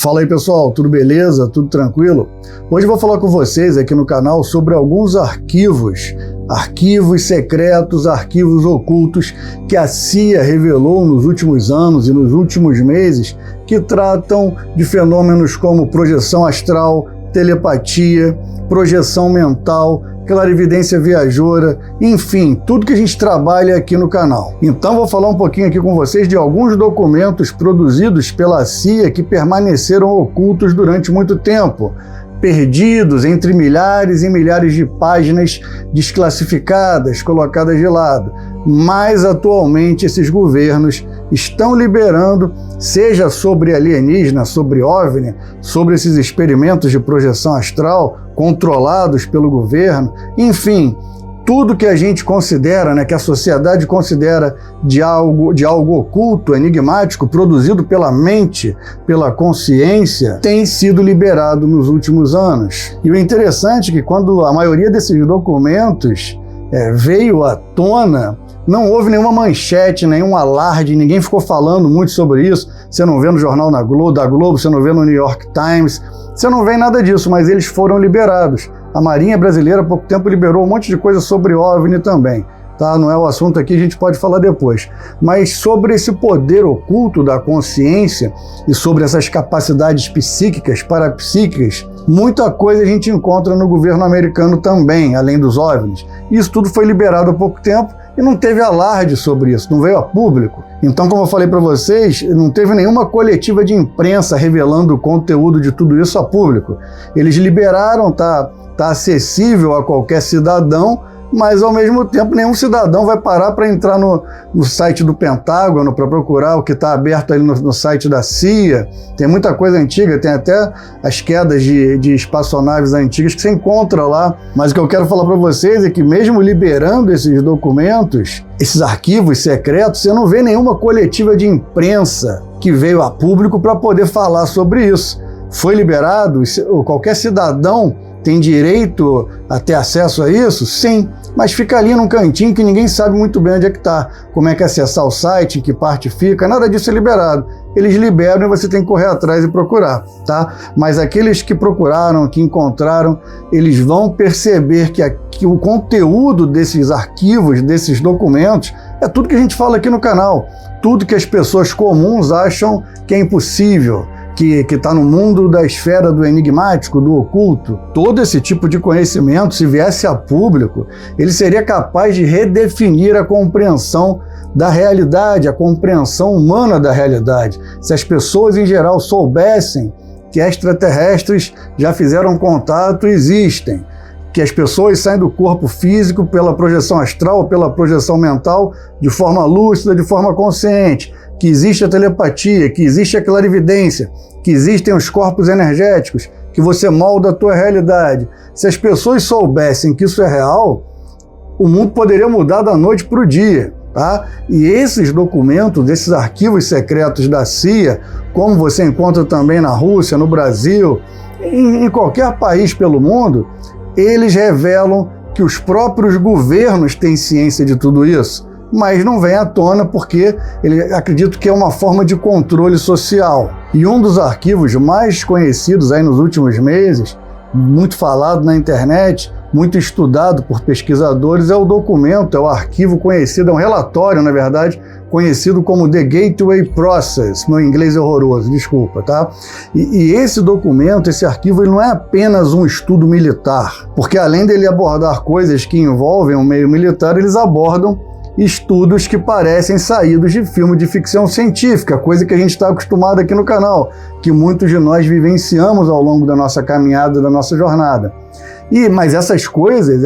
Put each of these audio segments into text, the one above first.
Fala aí pessoal, tudo beleza? Tudo tranquilo? Hoje eu vou falar com vocês aqui no canal sobre alguns arquivos secretos, arquivos ocultos que a CIA revelou nos últimos anos e nos últimos meses, que tratam de fenômenos como projeção astral, telepatia, projeção mental, clarividência viajoura, enfim, tudo que a gente trabalha aqui no canal. Então vou falar um pouquinho aqui com vocês de alguns documentos produzidos pela CIA que permaneceram ocultos durante muito tempo, perdidos entre milhares e milhares de páginas desclassificadas, colocadas de lado. Mas atualmente esses governos estão liberando, seja sobre alienígena, sobre OVNI, sobre esses experimentos de projeção astral controlados pelo governo, enfim, tudo que a gente considera, que a sociedade considera de algo oculto, enigmático, produzido pela mente, pela consciência, tem sido liberado nos últimos anos. E o interessante é que quando a maioria desses documentos veio à tona, não houve nenhuma manchete, nenhum alarde, ninguém ficou falando muito sobre isso. Você não vê no jornal da Globo, você não vê no New York Times, você não vê nada disso, mas eles foram liberados. A Marinha Brasileira há pouco tempo liberou um monte de coisa sobre OVNI também. Tá? Não é o assunto aqui, a gente pode falar depois. Mas sobre esse poder oculto da consciência e sobre essas capacidades psíquicas, parapsíquicas, muita coisa a gente encontra no governo americano também, além dos OVNIs. Isso tudo foi liberado há pouco tempo e não teve alarde sobre isso, não veio a público. Então, como eu falei para vocês, não teve nenhuma coletiva de imprensa revelando o conteúdo de tudo isso a público. Eles liberaram, tá acessível a qualquer cidadão, mas ao mesmo tempo nenhum cidadão vai parar para entrar no site do Pentágono para procurar o que está aberto ali no site da CIA. Tem muita coisa antiga, tem até as quedas de espaçonaves antigas que você encontra lá. Mas o que eu quero falar para vocês é que mesmo liberando esses documentos, esses arquivos secretos, você não vê nenhuma coletiva de imprensa que veio a público para poder falar sobre isso. Foi liberado, qualquer cidadão tem direito a ter acesso a isso? Sim, mas fica ali num cantinho que ninguém sabe muito bem onde é que está, como é que acessar o site, em que parte fica, nada disso é liberado. Eles liberam e você tem que correr atrás e procurar, tá? Mas aqueles que procuraram, que encontraram, eles vão perceber que o conteúdo desses arquivos, desses documentos, é tudo que a gente fala aqui no canal, tudo que as pessoas comuns acham que é impossível, que está no mundo da esfera do enigmático, do oculto. Todo esse tipo de conhecimento, se viesse a público, ele seria capaz de redefinir a compreensão da realidade, a compreensão humana da realidade. Se as pessoas em geral soubessem que extraterrestres já fizeram contato e existem, que as pessoas saem do corpo físico pela projeção astral, pela projeção mental, de forma lúcida, de forma consciente, que existe a telepatia, que existe a clarividência, que existem os corpos energéticos, que você molda a tua realidade. Se as pessoas soubessem que isso é real, o mundo poderia mudar da noite para o dia, tá? E esses documentos, esses arquivos secretos da CIA, como você encontra também na Rússia, no Brasil, em qualquer país pelo mundo, eles revelam que os próprios governos têm ciência de tudo isso, mas não vem à tona porque acredito que é uma forma de controle social. E um dos arquivos mais conhecidos aí nos últimos meses, muito falado na internet, muito estudado por pesquisadores, é o documento, é o arquivo conhecido, é um relatório, na verdade, conhecido como The Gateway Process, meu inglês é horroroso, desculpa, tá? E esse documento, esse arquivo, ele não é apenas um estudo militar, porque além dele abordar coisas que envolvem o meio militar, eles abordam estudos que parecem saídos de filme de ficção científica, coisa que a gente está acostumado aqui no canal, que muitos de nós vivenciamos ao longo da nossa caminhada, da nossa jornada. Mas essas coisas,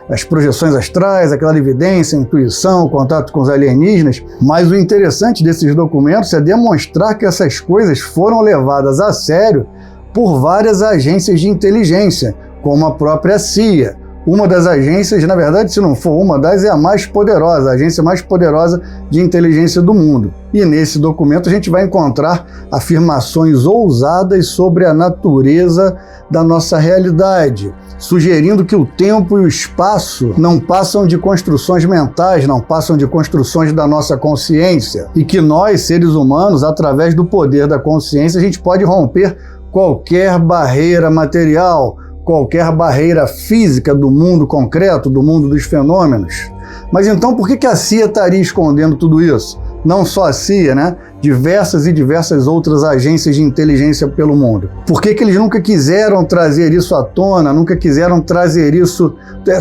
as projeções astrais, a clarividência, a intuição, o contato com os alienígenas, mas o interessante desses documentos é demonstrar que essas coisas foram levadas a sério por várias agências de inteligência, como a própria CIA, uma das agências, na verdade, se não for uma das, é a mais poderosa, a agência mais poderosa de inteligência do mundo. E nesse documento a gente vai encontrar afirmações ousadas sobre a natureza da nossa realidade, sugerindo que o tempo e o espaço não passam de construções mentais, não passam de construções da nossa consciência, e que nós, seres humanos, através do poder da consciência, a gente pode romper qualquer barreira material, qualquer barreira física do mundo concreto, do mundo dos fenômenos. Mas então por que a CIA estaria escondendo tudo isso? Não só a CIA, né? Diversas e diversas outras agências de inteligência pelo mundo. Por que eles nunca quiseram trazer isso à tona, nunca quiseram trazer isso,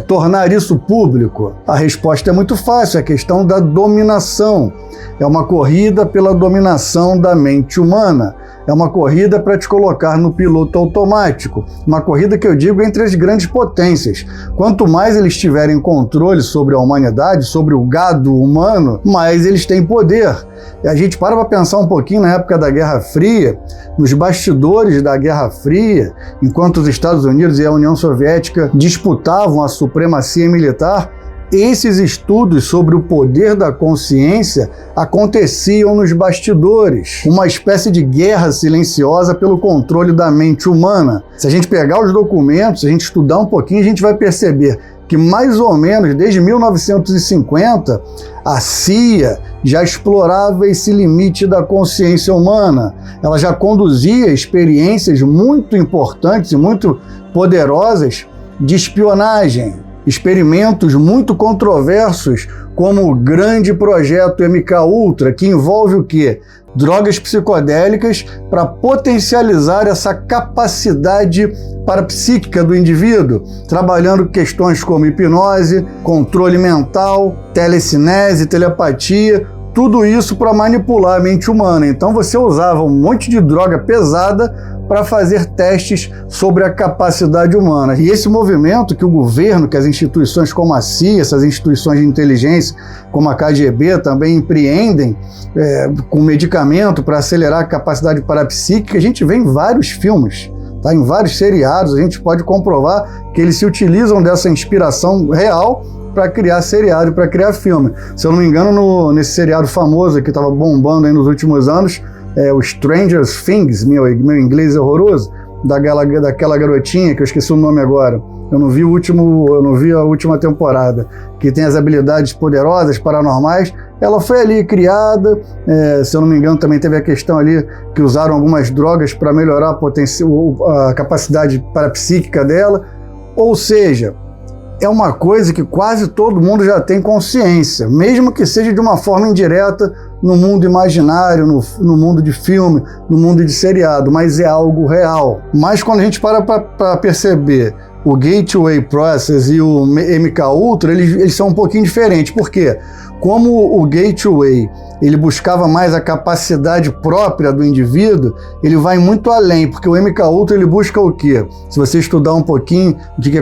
tornar isso público? A resposta é muito fácil, é a questão da dominação. É uma corrida pela dominação da mente humana. É uma corrida para te colocar no piloto automático. Uma corrida que eu digo entre as grandes potências. Quanto mais eles tiverem controle sobre a humanidade, sobre o gado humano, mais eles têm poder. E a gente para pensar um pouquinho na época da Guerra Fria, nos bastidores da Guerra Fria, enquanto os Estados Unidos e a União Soviética disputavam a supremacia militar, esses estudos sobre o poder da consciência aconteciam nos bastidores, uma espécie de guerra silenciosa pelo controle da mente humana. Se a gente pegar os documentos, se a gente estudar um pouquinho, a gente vai perceber que mais ou menos desde 1950 a CIA já explorava esse limite da consciência humana. Ela já conduzia experiências muito importantes e muito poderosas de espionagem. Experimentos muito controversos, como o grande projeto MKUltra, que envolve o quê? Drogas psicodélicas para potencializar essa capacidade parapsíquica do indivíduo, trabalhando questões como hipnose, controle mental, telecinese, telepatia, tudo isso para manipular a mente humana. Então você usava um monte de droga pesada para fazer testes sobre a capacidade humana. E esse movimento que o governo, que as instituições como a CIA, essas instituições de inteligência, como a KGB, também empreendem com medicamento para acelerar a capacidade parapsíquica, a gente vê em vários filmes, tá? Em vários seriados, a gente pode comprovar que eles se utilizam dessa inspiração real para criar seriado, para criar filme. Se eu não me engano, nesse seriado famoso que estava bombando aí nos últimos anos, o Stranger Things, meu inglês é horroroso, daquela garotinha, que eu esqueci o nome agora, eu não vi a última temporada, que tem as habilidades poderosas, paranormais. Ela foi ali criada, se eu não me engano também teve a questão ali que usaram algumas drogas para melhorar a capacidade parapsíquica dela, ou seja, é uma coisa que quase todo mundo já tem consciência, mesmo que seja de uma forma indireta, no mundo imaginário, no mundo de filme, no mundo de seriado, mas é algo real. Mas quando a gente para perceber o Gateway Process e o MKUltra, eles são um pouquinho diferentes. Por quê? Como o Gateway ele buscava mais a capacidade própria do indivíduo, ele vai muito além, porque o MKUltra ele busca o quê? Se você estudar um pouquinho o que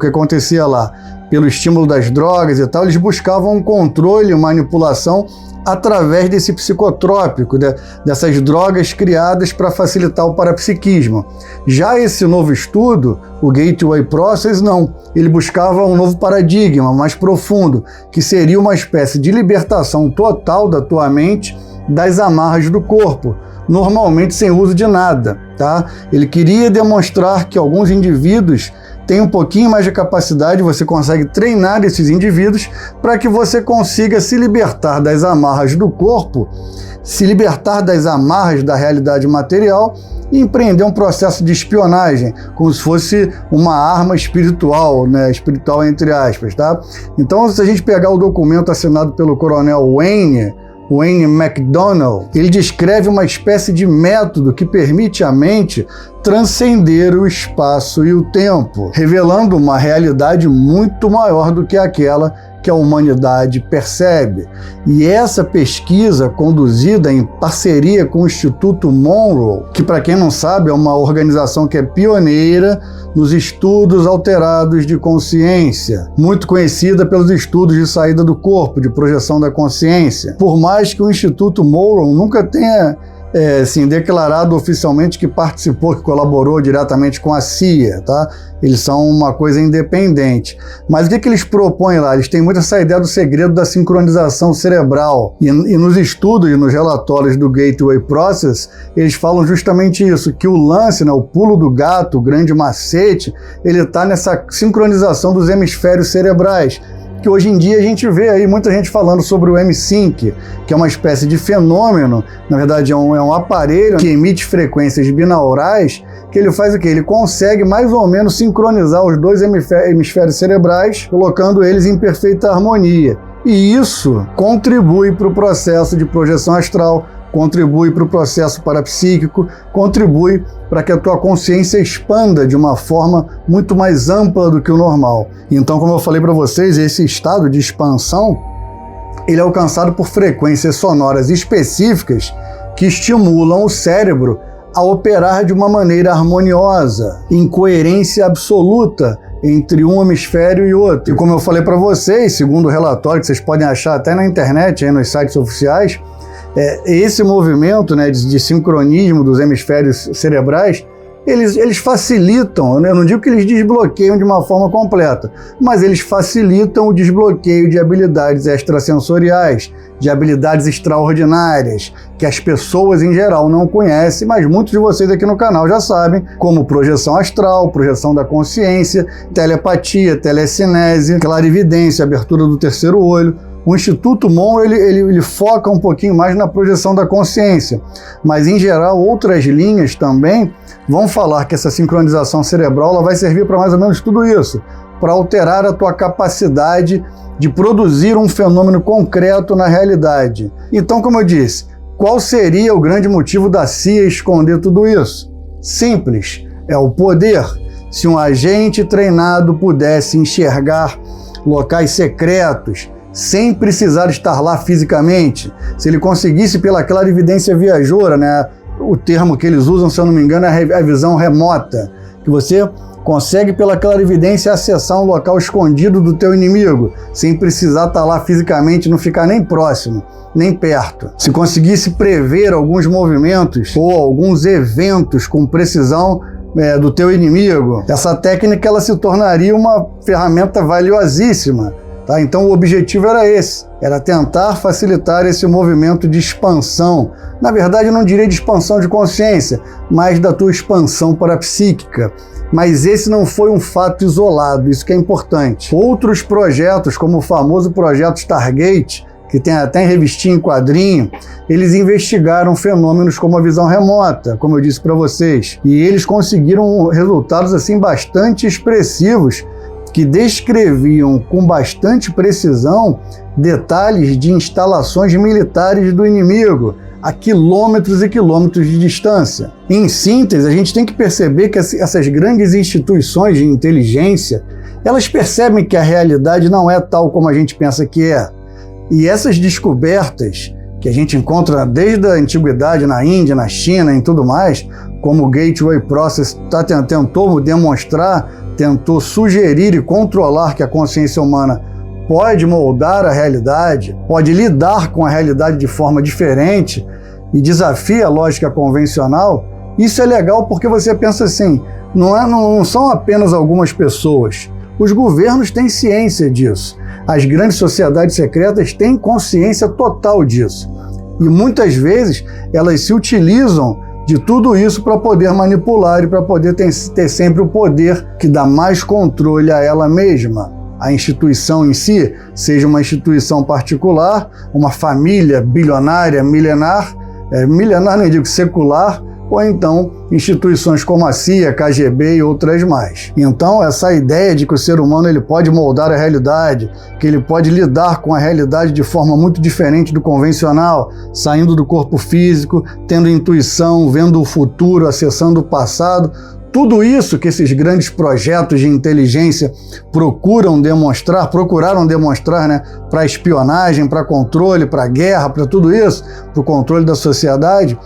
acontecia lá, pelo estímulo das drogas e tal, eles buscavam um controle, manipulação através desse psicotrópico, dessas drogas criadas para facilitar o parapsiquismo. Já esse novo estudo, o Gateway Process, não. Ele buscava um novo paradigma mais profundo, que seria uma espécie de libertação total da tua mente das amarras do corpo, normalmente sem uso de nada, tá? Ele queria demonstrar que alguns indivíduos tem um pouquinho mais de capacidade, você consegue treinar esses indivíduos para que você consiga se libertar das amarras do corpo, se libertar das amarras da realidade material e empreender um processo de espionagem, como se fosse uma arma espiritual, né? Espiritual entre aspas, tá? Então, se a gente pegar o documento assinado pelo coronel Wayne McDonnell, ele descreve uma espécie de método que permite à mente transcender o espaço e o tempo, revelando uma realidade muito maior do que aquela que a humanidade percebe. E essa pesquisa, conduzida em parceria com o Instituto Monroe, que, para quem não sabe, é uma organização que é pioneira nos estudos alterados de consciência, muito conhecida pelos estudos de saída do corpo, de projeção da consciência. Por mais que o Instituto Monroe nunca tenha assim, declarado oficialmente que participou, que colaborou diretamente com a CIA, tá? Eles são uma coisa independente. Mas o que eles propõem lá? Eles têm muito essa ideia do segredo da sincronização cerebral. E nos estudos e nos relatórios do Gateway Process, eles falam justamente isso, que o lance, né, o pulo do gato, o grande macete, ele está nessa sincronização dos hemisférios cerebrais, que hoje em dia a gente vê aí muita gente falando sobre o M-Sync, que é uma espécie de fenômeno, na verdade é um aparelho que emite frequências binaurais, que ele faz o quê? Ele consegue mais ou menos sincronizar os dois hemisférios cerebrais, colocando eles em perfeita harmonia. E isso contribui para o processo de projeção astral, contribui para o processo parapsíquico, contribui para que a tua consciência expanda de uma forma muito mais ampla do que o normal. Então, como eu falei para vocês, esse estado de expansão, ele é alcançado por frequências sonoras específicas que estimulam o cérebro a operar de uma maneira harmoniosa, em coerência absoluta entre um hemisfério e outro. E como eu falei para vocês, segundo o relatório que vocês podem achar até na internet, aí nos sites oficiais, esse movimento, né, de sincronismo dos hemisférios cerebrais, eles facilitam, eu não digo que eles desbloqueiam de uma forma completa, mas eles facilitam o desbloqueio de habilidades extrasensoriais, de habilidades extraordinárias, que as pessoas em geral não conhecem, mas muitos de vocês aqui no canal já sabem, como projeção astral, projeção da consciência, telepatia, telecinese, clarividência, abertura do terceiro olho. O Instituto Monroe ele foca um pouquinho mais na projeção da consciência, mas em geral outras linhas também vão falar que essa sincronização cerebral ela vai servir para mais ou menos tudo isso, para alterar a tua capacidade de produzir um fenômeno concreto na realidade. Então, como eu disse, qual seria o grande motivo da CIA esconder tudo isso? Simples, é o poder. Se um agente treinado pudesse enxergar locais secretos, sem precisar estar lá fisicamente, se ele conseguisse pela clarividência viajoura, né, o termo que eles usam, se eu não me engano, é a visão remota, que você consegue pela clarividência acessar um local escondido do teu inimigo, sem precisar estar lá fisicamente, não ficar nem próximo, nem perto. Se conseguisse prever alguns movimentos ou alguns eventos com precisão do teu inimigo, essa técnica ela se tornaria uma ferramenta valiosíssima. Tá? Então o objetivo era esse, era tentar facilitar esse movimento de expansão. Na verdade eu não diria de expansão de consciência, mas da tua expansão parapsíquica. Mas esse não foi um fato isolado, isso que é importante. Outros projetos, como o famoso projeto Stargate, que tem até em revistinha em quadrinho, eles investigaram fenômenos como a visão remota, como eu disse para vocês. E eles conseguiram resultados assim bastante expressivos, que descreviam com bastante precisão detalhes de instalações militares do inimigo a quilômetros e quilômetros de distância. Em síntese, a gente tem que perceber que essas grandes instituições de inteligência, elas percebem que a realidade não é tal como a gente pensa que é. E essas descobertas que a gente encontra desde a antiguidade na Índia, na China e tudo mais, como o Gateway Process tentou demonstrar, tentou sugerir e controlar que a consciência humana pode moldar a realidade, pode lidar com a realidade de forma diferente e desafia a lógica convencional. Isso é legal porque você pensa assim, não são apenas algumas pessoas. Os governos têm ciência disso. As grandes sociedades secretas têm consciência total disso. E muitas vezes elas se utilizam de tudo isso para poder manipular e para poder ter sempre o poder que dá mais controle a ela mesma. A instituição em si, seja uma instituição particular, uma família bilionária, milenar, nem digo secular, ou então instituições como a CIA, KGB e outras mais. Então, essa ideia de que o ser humano ele pode moldar a realidade, que ele pode lidar com a realidade de forma muito diferente do convencional, saindo do corpo físico, tendo intuição, vendo o futuro, acessando o passado, tudo isso que esses grandes projetos de inteligência procuraram demonstrar, né, para espionagem, para controle, para guerra, para tudo isso, para o controle da sociedade,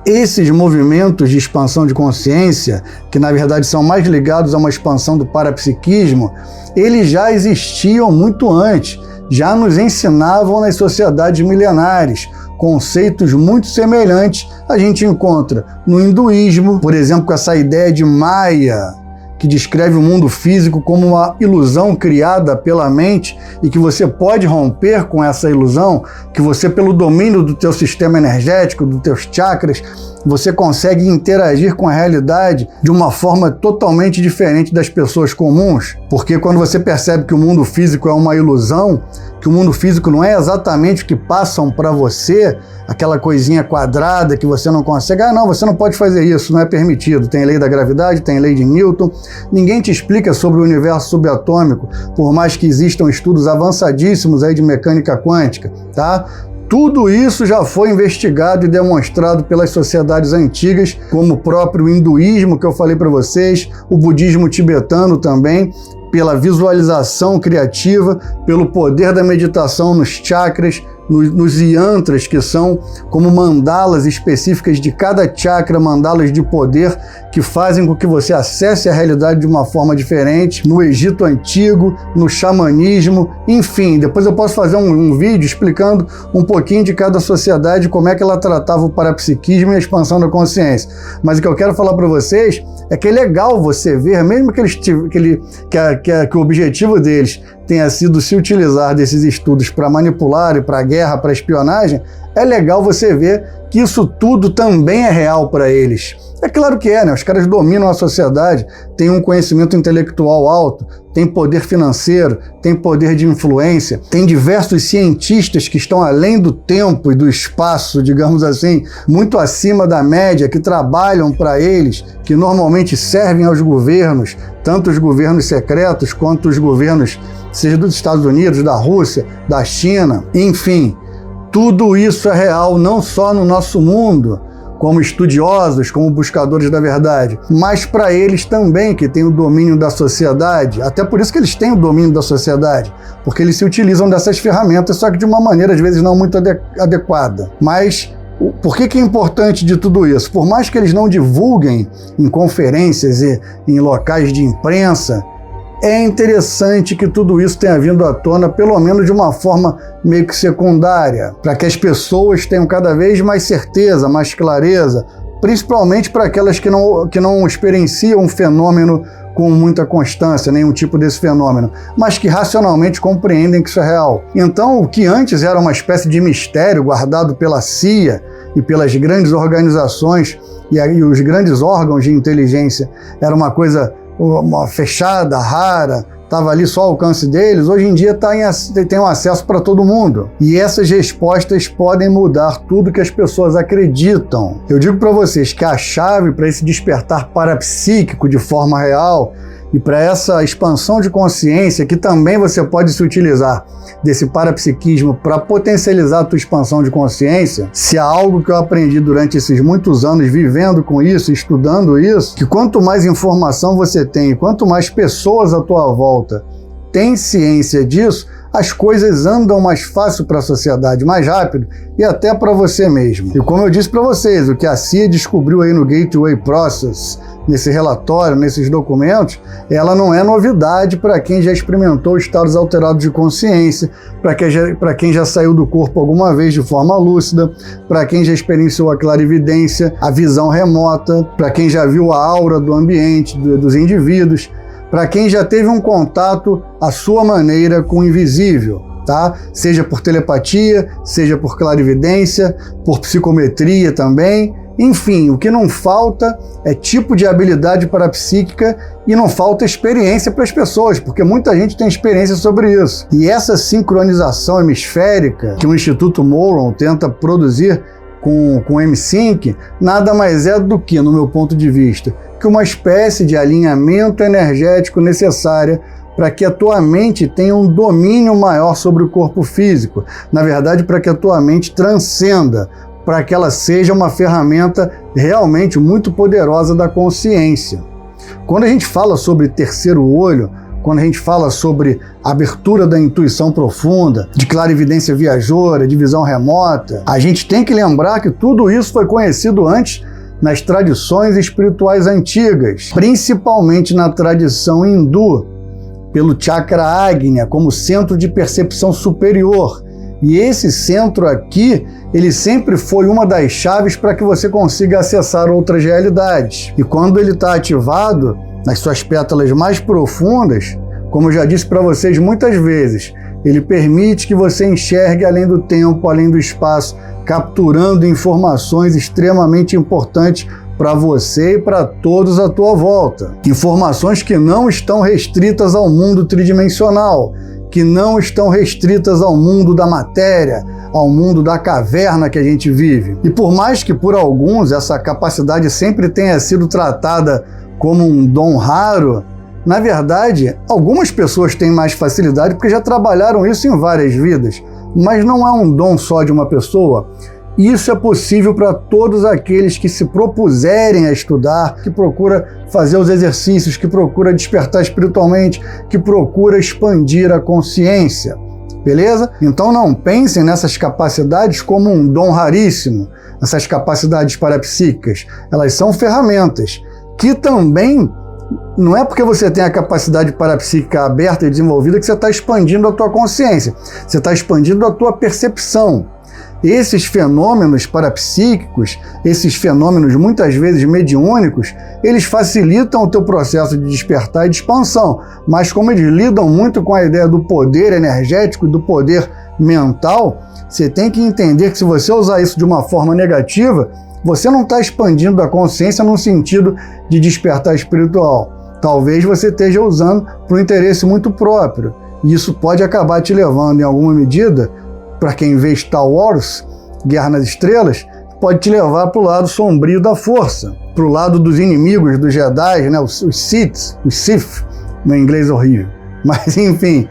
esses movimentos de expansão de consciência, que na verdade são mais ligados a uma expansão do parapsiquismo, eles já existiam muito antes, já nos ensinavam nas sociedades milenares, conceitos muito semelhantes a gente encontra no hinduísmo, por exemplo, com essa ideia de Maya, que descreve o mundo físico como uma ilusão criada pela mente e que você pode romper com essa ilusão, que você, pelo domínio do teu sistema energético, dos teus chakras, você consegue interagir com a realidade de uma forma totalmente diferente das pessoas comuns. Porque quando você percebe que o mundo físico é uma ilusão, que o mundo físico não é exatamente o que passam para você, aquela coisinha quadrada que você não consegue, não, você não pode fazer isso, não é permitido. Tem lei da gravidade, tem lei de Newton, ninguém te explica sobre o universo subatômico, por mais que existam estudos avançadíssimos aí de mecânica quântica, tá? Tudo isso já foi investigado e demonstrado pelas sociedades antigas, como o próprio hinduísmo que eu falei para vocês, o budismo tibetano também, pela visualização criativa, pelo poder da meditação nos chakras, nos yantras, que são como mandalas específicas de cada chakra, mandalas de poder que fazem com que você acesse a realidade de uma forma diferente, no Egito Antigo, no xamanismo, enfim. Depois eu posso fazer um vídeo explicando um pouquinho de cada sociedade, como é que ela tratava o parapsiquismo e a expansão da consciência. Mas o que eu quero falar para vocês é que é legal você ver, mesmo que o objetivo deles tenha sido se utilizar desses estudos para manipular e para guerra, para espionagem, é legal você ver que isso tudo também é real para eles. É claro que é, né? Os caras dominam a sociedade, têm um conhecimento intelectual alto, têm poder financeiro, têm poder de influência, tem diversos cientistas que estão além do tempo e do espaço, digamos assim, muito acima da média, que trabalham para eles, que normalmente servem aos governos, tanto os governos secretos quanto os governos, seja dos Estados Unidos, da Rússia, da China, enfim. Tudo isso é real, não só no nosso mundo, como estudiosos, como buscadores da verdade, mas para eles também, que têm o domínio da sociedade. Até por isso que eles têm o domínio da sociedade, porque eles se utilizam dessas ferramentas, só que de uma maneira, às vezes, não muito adequada. Mas por que é importante de tudo isso? Por mais que eles não divulguem em conferências e em locais de imprensa, é interessante que tudo isso tenha vindo à tona, pelo menos de uma forma meio que secundária, para que as pessoas tenham cada vez mais certeza, mais clareza, principalmente para aquelas que não experienciam um fenômeno com muita constância, nenhum tipo desse fenômeno, mas que racionalmente compreendem que isso é real. Então, o que antes era uma espécie de mistério guardado pela CIA e pelas grandes organizações e os grandes órgãos de inteligência, era uma coisa fechada, rara, estava ali só ao alcance deles, hoje em dia tem um acesso para todo mundo. E essas respostas podem mudar tudo que as pessoas acreditam. Eu digo para vocês que a chave para esse despertar parapsíquico de forma real e para essa expansão de consciência, que também você pode se utilizar desse parapsiquismo para potencializar a tua expansão de consciência, se há algo que eu aprendi durante esses muitos anos vivendo com isso, estudando isso, que quanto mais informação você tem, quanto mais pessoas à tua volta têm ciência disso, as coisas andam mais fácil para a sociedade, mais rápido e até para você mesmo. E como eu disse para vocês, o que a CIA descobriu aí no Gateway Process, nesse relatório, nesses documentos, ela não é novidade para quem já experimentou estados alterados de consciência, para quem já saiu do corpo alguma vez de forma lúcida, para quem já experienciou a clarividência, a visão remota, para quem já viu a aura do ambiente, dos indivíduos, para quem já teve um contato à sua maneira com o invisível, tá? Seja por telepatia, seja por clarividência, por psicometria também. Enfim, o que não falta é tipo de habilidade parapsíquica e não falta experiência para as pessoas, porque muita gente tem experiência sobre isso. E essa sincronização hemisférica que o Instituto Moron tenta produzir com o M-Sync, nada mais é do que, no meu ponto de vista, que uma espécie de alinhamento energético necessária para que a tua mente tenha um domínio maior sobre o corpo físico. Na verdade, para que a tua mente transcenda, para que ela seja uma ferramenta realmente muito poderosa da consciência. Quando a gente fala sobre terceiro olho, quando a gente fala sobre abertura da intuição profunda, de clarividência viajoura, de visão remota, a gente tem que lembrar que tudo isso foi conhecido antes nas tradições espirituais antigas, principalmente na tradição hindu, pelo chakra Agnya, como centro de percepção superior. E esse centro aqui, ele sempre foi uma das chaves para que você consiga acessar outras realidades. E quando ele está ativado, nas suas pétalas mais profundas, como eu já disse para vocês muitas vezes, ele permite que você enxergue além do tempo, além do espaço, capturando informações extremamente importantes para você e para todos à tua volta. Informações que não estão restritas ao mundo tridimensional, que não estão restritas ao mundo da matéria, ao mundo da caverna que a gente vive. E por mais que por alguns essa capacidade sempre tenha sido tratada como um dom raro, na verdade, algumas pessoas têm mais facilidade porque já trabalharam isso em várias vidas, mas não é um dom só de uma pessoa. Isso é possível para todos aqueles que se propuserem a estudar, que procura fazer os exercícios, que procura despertar espiritualmente, que procura expandir a consciência. Beleza? Então não pensem nessas capacidades como um dom raríssimo, essas capacidades parapsíquicas. Elas são ferramentas que também não é porque você tem a capacidade parapsíquica aberta e desenvolvida que você está expandindo a tua consciência, você está expandindo a tua percepção. Esses fenômenos parapsíquicos, esses fenômenos muitas vezes mediúnicos, eles facilitam o teu processo de despertar e de expansão, mas como eles lidam muito com a ideia do poder energético e do poder mental, você tem que entender que se você usar isso de uma forma negativa, você não está expandindo a consciência no sentido de despertar espiritual. Talvez você esteja usando para um interesse muito próprio, e isso pode acabar te levando, em alguma medida, para quem vê Star Wars, Guerra nas Estrelas, pode te levar para o lado sombrio da força, para o lado dos inimigos, dos Jedi, né? os Sith, no inglês horrível. Mas, enfim,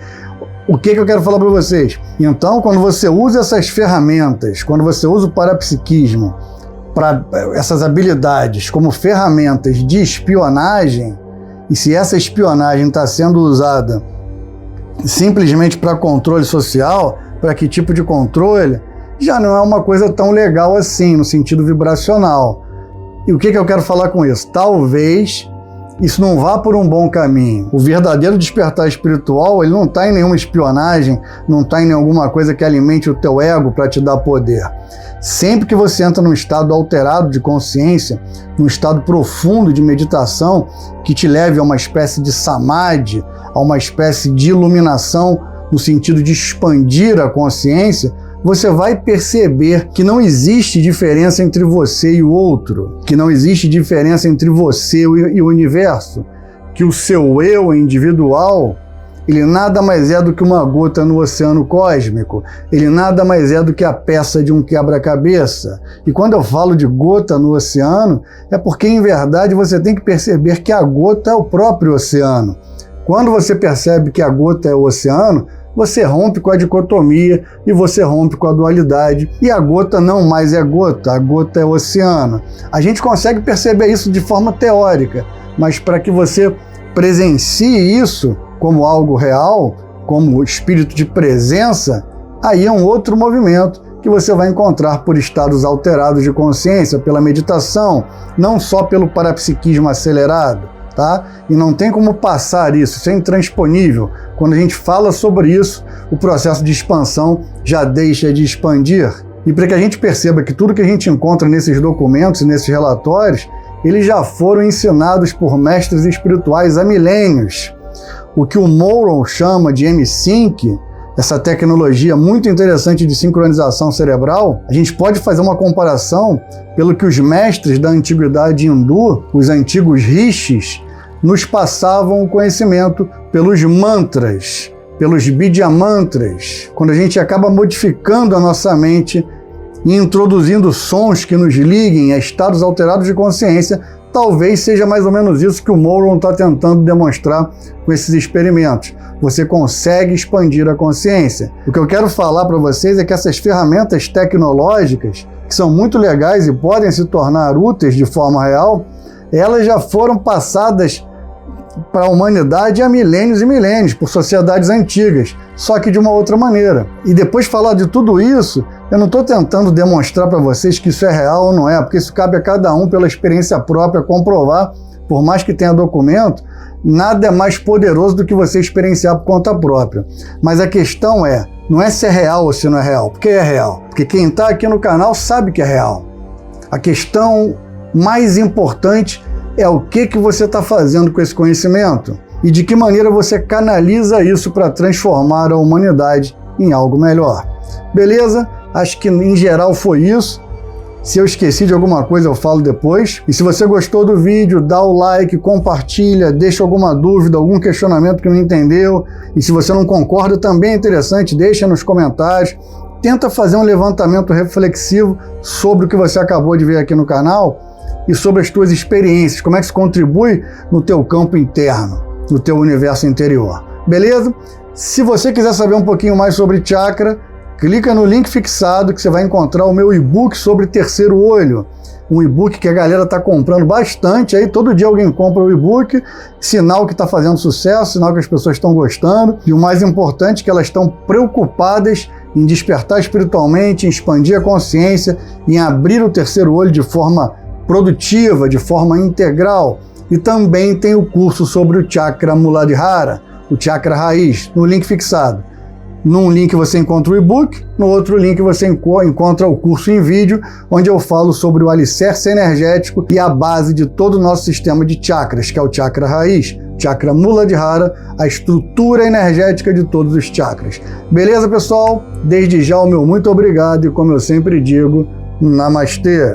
o que eu quero falar para vocês? Então, quando você usa essas ferramentas, quando você usa o parapsiquismo, para essas habilidades como ferramentas de espionagem, e se essa espionagem está sendo usada simplesmente para controle social, para que tipo de controle, já não é uma coisa tão legal assim, no sentido vibracional. E o que eu quero falar com isso? Talvez isso não vá por um bom caminho. O verdadeiro despertar espiritual, ele não está em nenhuma espionagem, não está em alguma coisa que alimente o teu ego para te dar poder. Sempre que você entra num estado alterado de consciência, num estado profundo de meditação, que te leve a uma espécie de samadhi, a uma espécie de iluminação, no sentido de expandir a consciência, você vai perceber que não existe diferença entre você e o outro, que não existe diferença entre você e o universo, que o seu eu individual, ele nada mais é do que uma gota no oceano cósmico, ele nada mais é do que a peça de um quebra-cabeça. E quando eu falo de gota no oceano, é porque, em verdade, você tem que perceber que a gota é o próprio oceano. Quando você percebe que a gota é o oceano, você rompe com a dicotomia e você rompe com a dualidade. E a gota não mais é gota, a gota é oceano. A gente consegue perceber isso de forma teórica, mas para que você presencie isso como algo real, como espírito de presença, aí é um outro movimento que você vai encontrar por estados alterados de consciência, pela meditação, não só pelo parapsiquismo acelerado. Tá? E não tem como passar isso é intransponível. Quando a gente fala sobre isso, o processo de expansão já deixa de expandir. E para que a gente perceba que tudo que a gente encontra nesses documentos e nesses relatórios, eles já foram ensinados por mestres espirituais há milênios. O que o Moron chama de M-Sync, essa tecnologia muito interessante de sincronização cerebral, a gente pode fazer uma comparação pelo que os mestres da antiguidade hindu, os antigos rishis, nos passavam o conhecimento pelos mantras, pelos bidya-mantras. Quando a gente acaba modificando a nossa mente e introduzindo sons que nos liguem a estados alterados de consciência, talvez seja mais ou menos isso que o Moron está tentando demonstrar com esses experimentos. Você consegue expandir a consciência. O que eu quero falar para vocês é que essas ferramentas tecnológicas, que são muito legais e podem se tornar úteis de forma real, elas já foram passadas para a humanidade há milênios e milênios, por sociedades antigas, só que de uma outra maneira. E depois de falar de tudo isso, eu não estou tentando demonstrar para vocês que isso é real ou não é, porque isso cabe a cada um pela experiência própria comprovar, por mais que tenha documento, nada é mais poderoso do que você experienciar por conta própria. Mas a questão não é se é real ou se não é real, porque é real. Porque quem está aqui no canal sabe que é real. A questão mais importante é o que você está fazendo com esse conhecimento e de que maneira você canaliza isso para transformar a humanidade em algo melhor. Beleza? Acho que em geral foi isso. Se eu esqueci de alguma coisa, eu falo depois. E se você gostou do vídeo, dá o like, compartilha, deixa alguma dúvida, algum questionamento que não entendeu. E se você não concorda, também é interessante, deixa nos comentários. Tenta fazer um levantamento reflexivo sobre o que você acabou de ver aqui no canal e sobre as tuas experiências, como é que isso contribui no teu campo interno, no teu universo interior. Beleza? Se você quiser saber um pouquinho mais sobre chakra, clica no link fixado que você vai encontrar o meu e-book sobre terceiro olho. Um e-book que a galera está comprando bastante, aí todo dia alguém compra o e-book, sinal que está fazendo sucesso, sinal que as pessoas estão gostando. E o mais importante é que elas estão preocupadas em despertar espiritualmente, em expandir a consciência, em abrir o terceiro olho de forma produtiva, de forma integral. E também tem o curso sobre o chakra Muladhara, o chakra raiz, no link fixado. Num link você encontra o e-book, no outro link você encontra o curso em vídeo, onde eu falo sobre o alicerce energético e a base de todo o nosso sistema de chakras, que é o chakra raiz, chakra Muladhara, a estrutura energética de todos os chakras. Beleza, pessoal? Desde já o meu muito obrigado e, como eu sempre digo, Namastê!